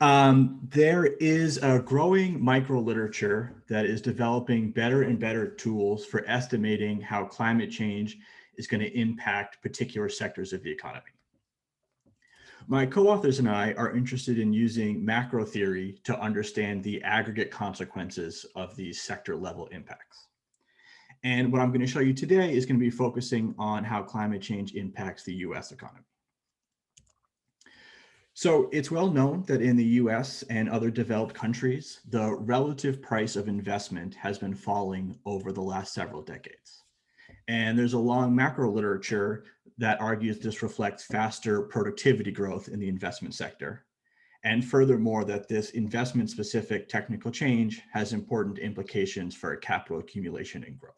There is a growing micro literature that is developing better and better tools for estimating how climate change is going to impact particular sectors of the economy. My co-authors and I are interested in using macro theory to understand the aggregate consequences of these sector level impacts. And what I'm going to show you today is going to be focusing on how climate change impacts the US economy. So it's well known that in the US and other developed countries, the relative price of investment has been falling over the last several decades. And there's a long macro literature that argues this reflects faster productivity growth in the investment sector. And furthermore, that this investment specific technical change has important implications for capital accumulation and growth.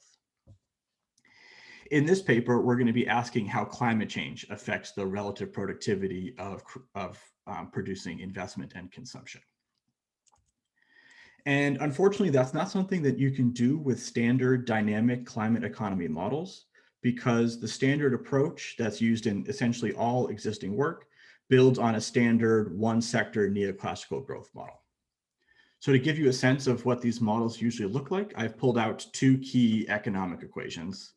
In this paper, we're going to be asking how climate change affects the relative productivity of producing investment and consumption. And unfortunately, that's not something that you can do with standard dynamic climate economy models, because the standard approach that's used in essentially all existing work builds on a standard one sector neoclassical growth model. So to give you a sense of what these models usually look like, I've pulled out two key economic equations.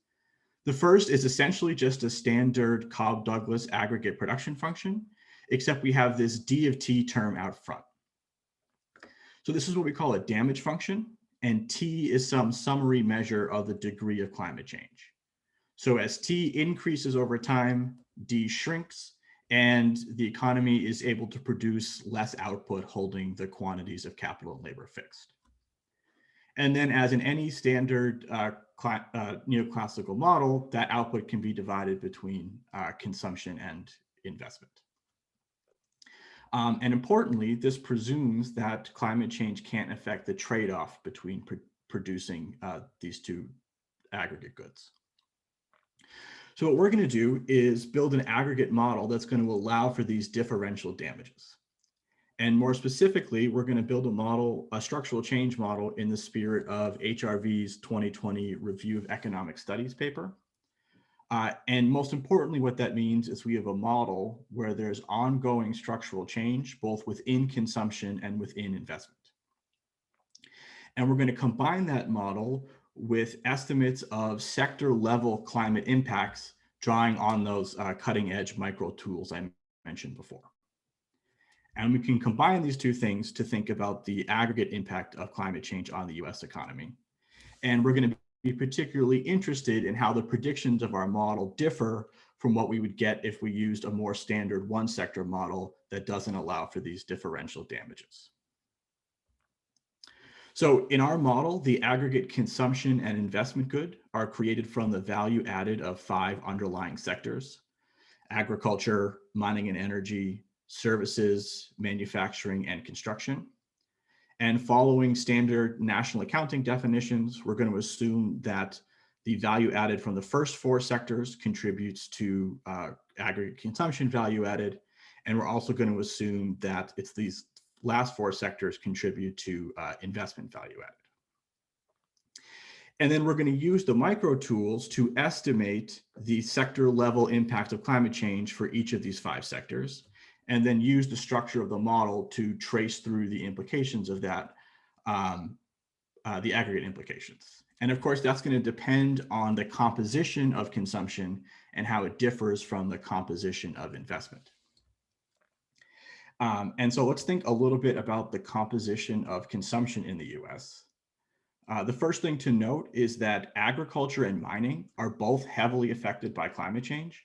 The first is essentially just a standard Cobb-Douglas aggregate production function, except we have this D of T term out front. So this is what we call a damage function, and T is some summary measure of the degree of climate change. So as T increases over time, D shrinks, and the economy is able to produce less output, holding the quantities of capital and labor fixed. And then as in any standard neoclassical model, that output can be divided between consumption and investment. And importantly, this presumes that climate change can't affect the trade-off between producing these two aggregate goods. So what we're going to do is build an aggregate model that's going to allow for these differential damages. And more specifically, we're going to build a model, a structural change model, in the spirit of HRV's 2020 Review of Economic Studies paper. And most importantly, what that means is we have a model where there's ongoing structural change, both within consumption and within investment. And we're going to combine that model with estimates of sector level climate impacts, drawing on those cutting edge micro tools I mentioned before. And we can combine these two things to think about the aggregate impact of climate change on the US economy. And we're going to be particularly interested in how the predictions of our model differ from what we would get if we used a more standard one sector model that doesn't allow for these differential damages. So in our model, the aggregate consumption and investment good are created from the value added of 5 underlying sectors: agriculture, mining and energy, services, manufacturing, and construction. And following standard national accounting definitions, we're going to assume that the value added from the first 4 sectors contributes to aggregate consumption value added. And we're also going to assume that it's these last 4 sectors contribute to investment value added. And then we're going to use the micro tools to estimate the sector level impact of climate change for each of these 5 sectors, and then use the structure of the model to trace through the implications of that, the aggregate implications. And of course, that's going to depend on the composition of consumption and how it differs from the composition of investment. And so let's think a little bit about the composition of consumption in the US. The first thing to note is that agriculture and mining are both heavily affected by climate change,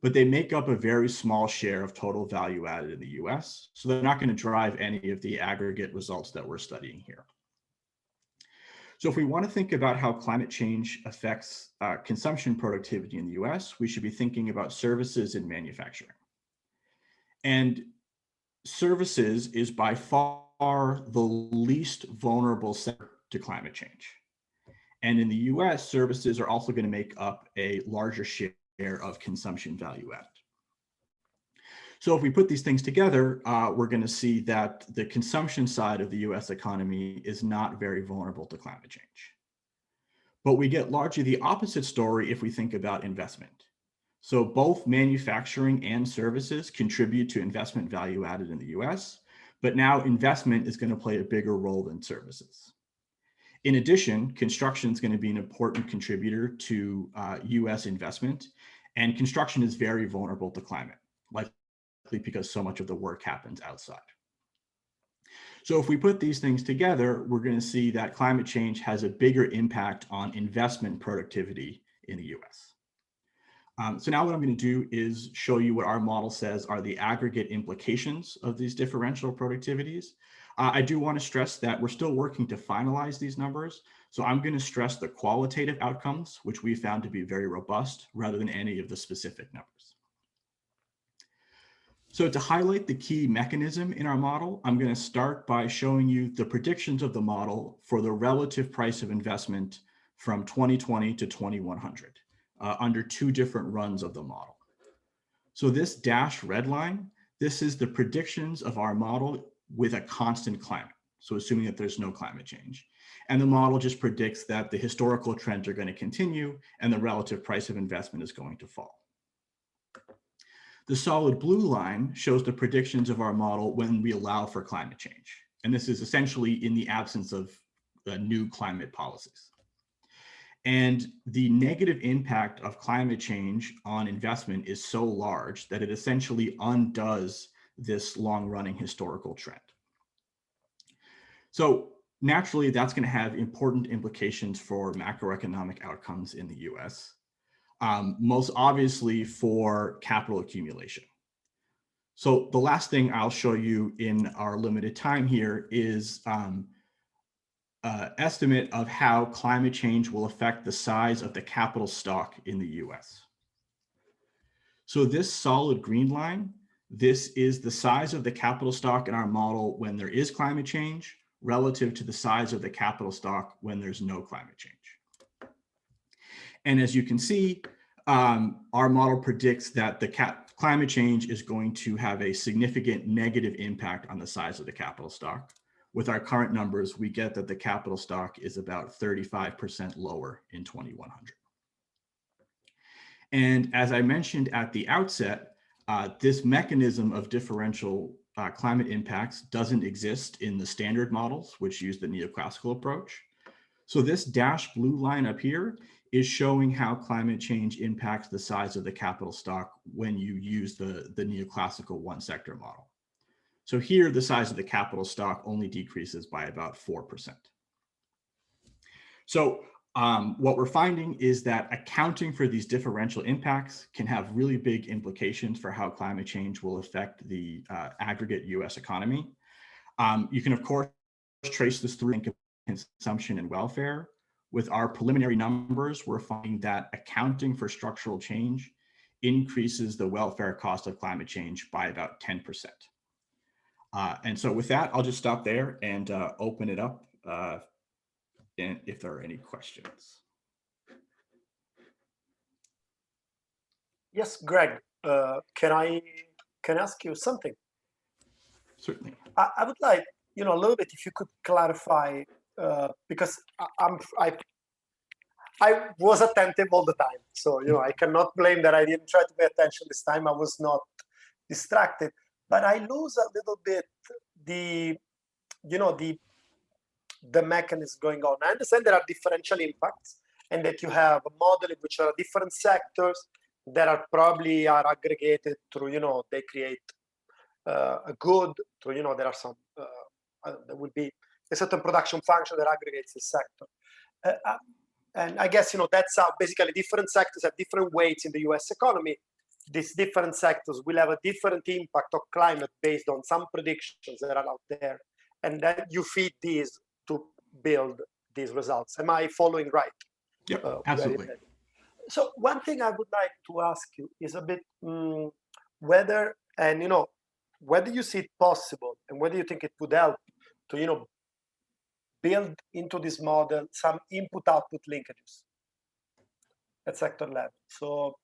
but they make up a very small share of total value added in the US. So they're not going to drive any of the aggregate results that we're studying here. So if we want to think about how climate change affects consumption productivity in the US, we should be thinking about services and manufacturing. And services is by far the least vulnerable sector to climate change. And in the US, services are also going to make up a larger share of consumption value added. So if we put these things together, we're going to see that the consumption side of the US economy is not very vulnerable to climate change. But we get largely the opposite story if we think about investment. So both manufacturing and services contribute to investment value added in the US, but now investment is going to play a bigger role than services. In addition, construction is going to be an important contributor to US investment, and construction is very vulnerable to climate, likely because so much of the work happens outside. So if we put these things together, we're going to see that climate change has a bigger impact on investment productivity in the US. So now what I'm going to do is show you what our model says are the aggregate implications of these differential productivities. I do want to stress that we're still working to finalize these numbers. So I'm going to stress the qualitative outcomes, which we found to be very robust, rather than any of the specific numbers. So to highlight the key mechanism in our model, I'm going to start by showing you the predictions of the model for the relative price of investment from 2020 to 2100 under two different runs of the model. So this dashed red line, this is the predictions of our model with a constant climate. So assuming that there's no climate change. And the model just predicts that the historical trends are going to continue and the relative price of investment is going to fall. The solid blue line shows the predictions of our model when we allow for climate change. And this is essentially in the absence of new climate policies. And the negative impact of climate change on investment is so large that it essentially undoes this long-running historical trend. So naturally, that's going to have important implications for macroeconomic outcomes in the US. Most obviously for capital accumulation. So the last thing I'll show you in our limited time here is estimate of how climate change will affect the size of the capital stock in the US. So this solid green line, this is the size of the capital stock in our model when there is climate change relative to the size of the capital stock when there's no climate change. And as you can see, our model predicts that the climate change is going to have a significant negative impact on the size of the capital stock. With our current numbers, we get that the capital stock is about 35% lower in 2100. And as I mentioned at the outset, this mechanism of differential climate impacts doesn't exist in the standard models, which use the neoclassical approach. So this dashed blue line up here is showing how climate change impacts the size of the capital stock when you use the neoclassical one sector model. So here, the size of the capital stock only decreases by about 4%. So what we're finding is that accounting for these differential impacts can have really big implications for how climate change will affect the aggregate US economy. You can, of course, trace this through consumption and welfare. With our preliminary numbers, we're finding that accounting for structural change increases the welfare cost of climate change by about 10%. And so with that, I'll just stop there and open it up and if there are any questions. Yes, Greg, can I ask you something? Certainly. I would like, a little bit if you could clarify, because I was attentive all the time. So, I cannot blame that I didn't try to pay attention this time. I was not distracted, but I lose a little bit the mechanism going on. I understand there are differential impacts and that you have a model in which are different sectors that are probably aggregated through, they create a good through, there are some, there will be a certain production function that aggregates the sector. And I guess, that's how basically different sectors have different weights in the US economy. These different sectors will have a different impact of climate based on some predictions that are out there. And then you feed these to build these results. Am I following right? Yep, absolutely. So one thing I would like to ask you is a bit whether you see it possible and whether you think it would help to, build into this model some input-output linkages at sector level. So,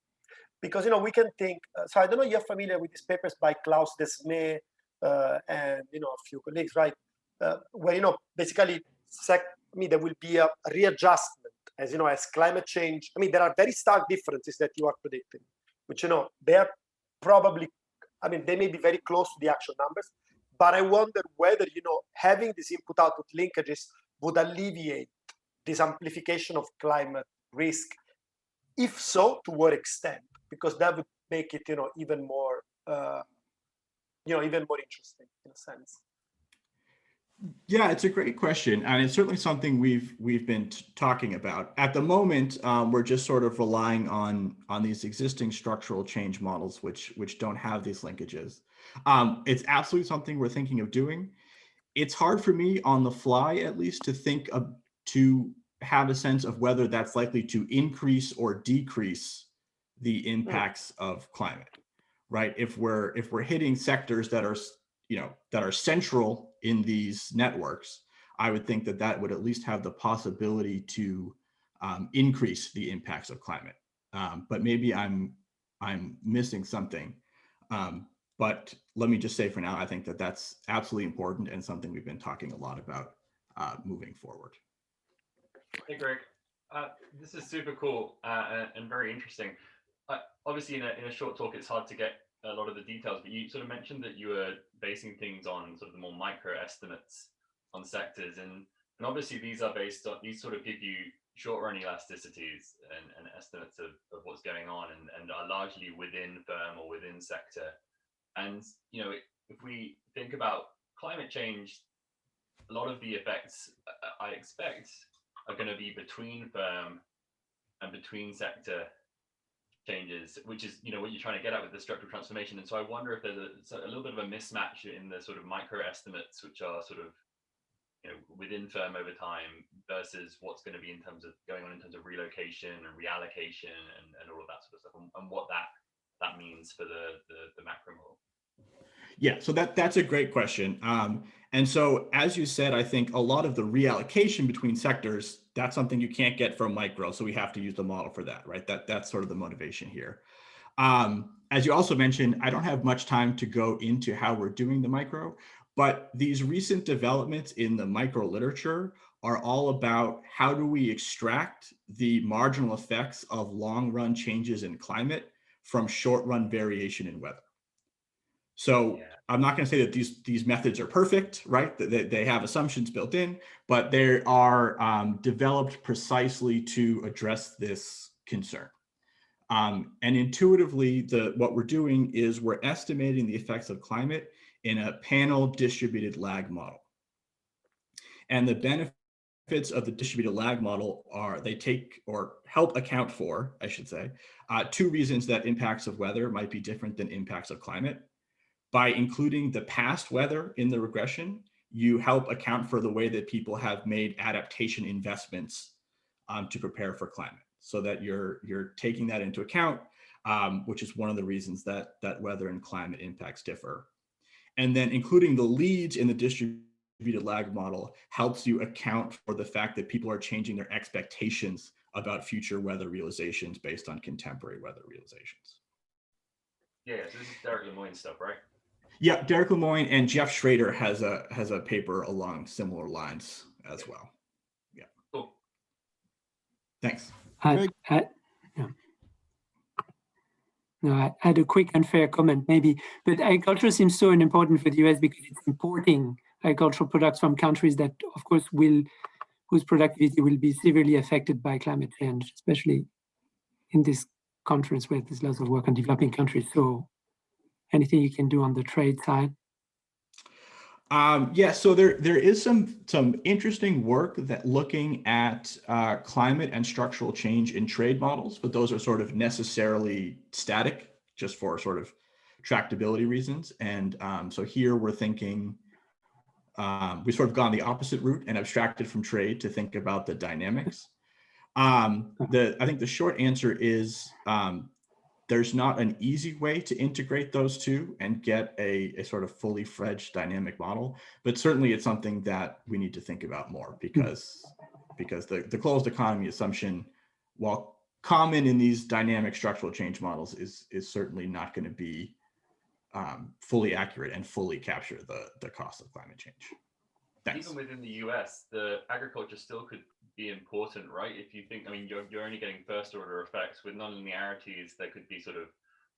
because, we can think, so I don't know if you're familiar with these papers by Klaus Desmet and, a few colleagues, right? Where, basically, there will be a readjustment as, as climate change. There are very stark differences that you are predicting, which, they are probably, they may be very close to the actual numbers, But I wonder whether, having these input-output linkages would alleviate this amplification of climate risk. If so, to what extent? Because that would make it, even more, even more interesting in a sense. Yeah, it's a great question, and it's certainly something we've been talking about. At the moment, we're just sort of relying on these existing structural change models, which don't have these linkages. It's absolutely something we're thinking of doing. It's hard for me on the fly, at least, to have a sense of whether that's likely to increase or decrease the impacts of climate, right? If we're hitting sectors that are central in these networks, I would think that would at least have the possibility to increase the impacts of climate. But maybe I'm missing something. But let me just say for now, I think that's absolutely important and something we've been talking a lot about moving forward. Hey, Greg. This is super cool and very interesting. Obviously, in a short talk, it's hard to get a lot of the details, but you sort of mentioned that you were basing things on sort of the more micro estimates on sectors, and obviously these sort of give you short-run elasticities and estimates of what's going on, and are largely within firm or within sector. And if we think about climate change, a lot of the effects I expect are going to be between firm and between sector changes, which is what you're trying to get at with the structural transformation. And so I wonder if there's a little bit of a mismatch in the sort of micro estimates, which are sort of within firm over time, versus what's going to be going on in terms of relocation and reallocation and all of that sort of stuff, and what that means for the macro model. Yeah, so that's a great question. And so, as you said, I think a lot of the reallocation between sectors, that's something you can't get from micro. So we have to use the model for that, right? That's sort of the motivation here. As you also mentioned, I don't have much time to go into how we're doing the micro, but these recent developments in the micro literature are all about how do we extract the marginal effects of long-run changes in climate from short-run variation in weather. So I'm not going to say that these methods are perfect, right? They have assumptions built in, but they are developed precisely to address this concern. And intuitively, what we're doing is we're estimating the effects of climate in a panel distributed lag model. And the benefits of the distributed lag model are they take or help account for, I should say, two reasons that impacts of weather might be different than impacts of climate. By including the past weather in the regression, you help account for the way that people have made adaptation investments to prepare for climate, so that you're taking that into account, which is one of the reasons that weather and climate impacts differ. And then including the leads in the distributed lag model helps you account for the fact that people are changing their expectations about future weather realizations based on contemporary weather realizations. Yeah, so this is Derek Lemoyne stuff, right? Yeah, Derek Lemoyne and Jeff Schrader has a paper along similar lines as well. Yeah. Cool. Thanks. I had a quick unfair comment maybe, but agriculture seems so important for the US because it's importing agricultural products from countries that, of course, whose productivity will be severely affected by climate change, especially in this conference where there's lots of work on developing countries. So anything you can do on the trade side? Yeah, so there is some interesting work that looking at climate and structural change in trade models, but those are sort of necessarily static, just for sort of tractability reasons. And so here we're thinking, we've sort of gone the opposite route and abstracted from trade to think about the dynamics. I think the short answer is there's not an easy way to integrate those two and get a sort of fully fledged dynamic model, but certainly it's something that we need to think about more because the closed economy assumption, while common in these dynamic structural change models, is certainly not going to be fully accurate and fully capture the cost of climate change. Thanks. Even within the US, the agriculture still could be important, right? If you think, I mean, you're only getting first order effects. With nonlinearities, there could be sort of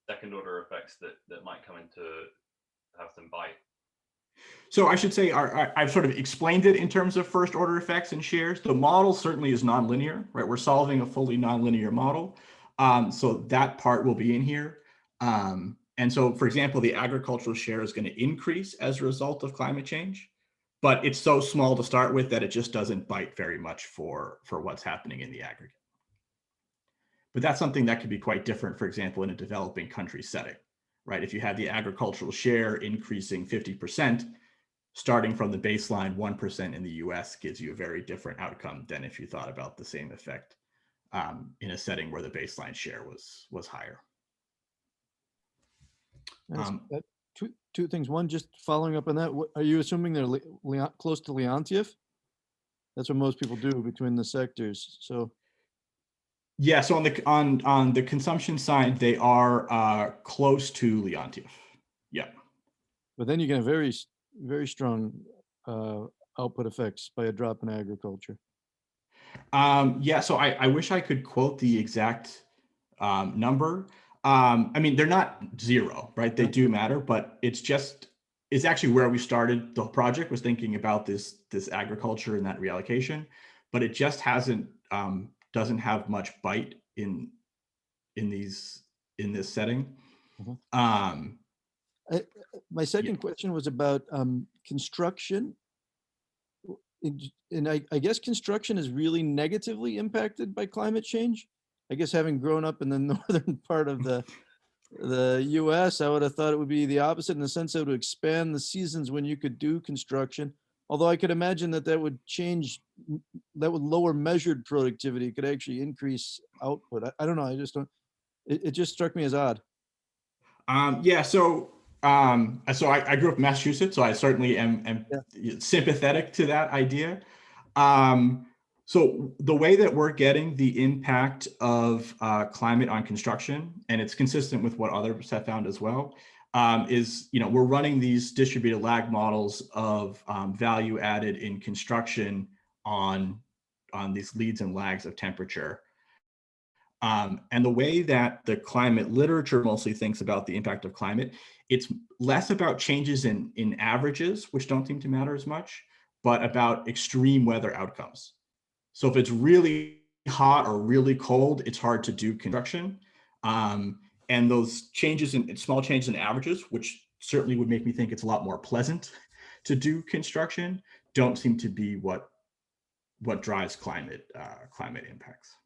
second order effects that might come into have some bite. So I should say I've sort of explained it in terms of first order effects and shares. The model certainly is nonlinear, right? We're solving a fully nonlinear model. So that part will be in here. And so, for example, the agricultural share is going to increase as a result of climate change, but it's so small to start with that it just doesn't bite very much for what's happening in the aggregate. But that's something that could be quite different, for example, in a developing country setting, right? If you had the agricultural share increasing 50%, starting from the baseline 1% in the US gives you a very different outcome than if you thought about the same effect in a setting where the baseline share was higher. Two things. One, just following up on that, are you assuming they're close to Leontief? That's what most people do between the sectors. So yeah, so on the consumption side, they are close to Leontief. Yeah. But then you get a very strong output effects by a drop in agriculture. Yeah, so I wish I could quote the exact number. I mean, they're not zero, right? They do matter, but it's actually where we started the project, was thinking about this agriculture and that reallocation, but it just doesn't have much bite in this setting. My second question was about construction. And I guess construction is really negatively impacted by climate change. I guess having grown up in the northern part of the US, I would have thought it would be the opposite, in the sense that it would expand the seasons when you could do construction. Although I could imagine that would change, that would lower measured productivity. It could actually increase output. I don't know. I just don't, it just struck me as odd. Yeah, so I grew up in Massachusetts, so I certainly am sympathetic to that idea. So the way that we're getting the impact of climate on construction, and it's consistent with what others have found as well, is, we're running these distributed lag models of value added in construction on these leads and lags of temperature. And the way that the climate literature mostly thinks about the impact of climate, it's less about changes in averages, which don't seem to matter as much, but about extreme weather outcomes. So if it's really hot or really cold, it's hard to do construction. And those small changes in averages, which certainly would make me think it's a lot more pleasant to do construction, don't seem to be what drives climate impacts.